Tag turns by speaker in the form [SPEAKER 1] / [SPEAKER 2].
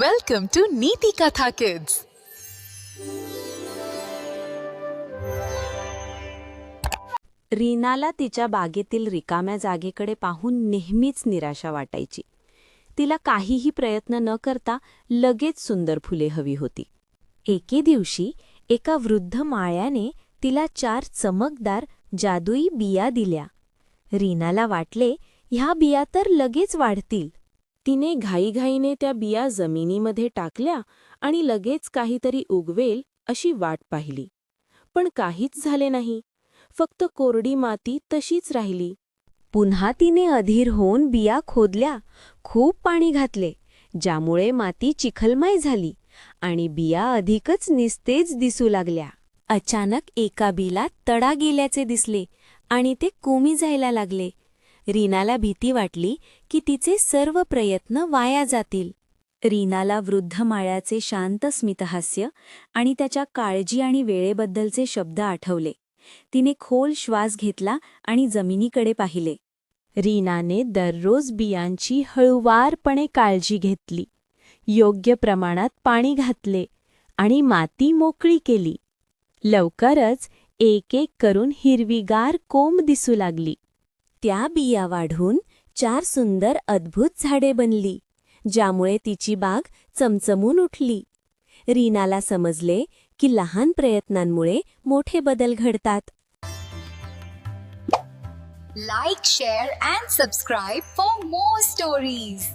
[SPEAKER 1] Welcome to Neeti Katha Kids.
[SPEAKER 2] रीनाला तिच्या बागेतील रिकाम्या जागेकडे पाहून नेहमीच निराशा वाटायची. तिला काहीही प्रयत्न न करता लगेच सुंदर फुले हवी होती. एके दिवशी एका वृद्ध माळ्याने तिला 4 चमकदार जादुई बिया दिल्या. रीनाला वाटले ह्या बिया तर लगेच वाढतील. तिने घाईघाईने त्या बिया जमिनीमध्ये टाकल्या आणि लगेच काहीतरी उगवेल अशी वाट पाहिली. पण काहीच झाले नाही. फक्त कोरडी माती तशीच राहिली. पुन्हा तिने अधीर होऊन बिया खोदल्या, खूप पाणी घातले, ज्यामुळे माती चिखलमय झाली आणि बिया अधिकच निस्तेज दिसू लागल्या. अचानक एका बिला तडा गेल्याचे दिसले आणि ते कोमी जायला लागले. रीनाला भीती वाटली की तिचे सर्व प्रयत्न वाया जातील. रीनाला वृद्ध माळ्याचे शांत स्मितहास्य आणि त्याच्या काळजी आणि वेळेबद्दलचे शब्द आठवले. तिने खोल श्वास घेतला आणि जमिनीकडे पाहिले. रीनाने दररोज बियांची हळुवारपणे काळजी घेतली, योग्य प्रमाणात पाणी घातले आणि माती मोकळी केली. लवकरच एक एक करून हिरवीगार कोंब दिसू लागली. त्या बिया वाढून 4 सुंदर अद्भुत झाडे बनली, ज्यामुळे तिची बाग चमचमून उठली. रीनाला समजले की लहान प्रयत्नांमुळे मोठे बदल घडतात.
[SPEAKER 3] Like, share and subscribe for more stories.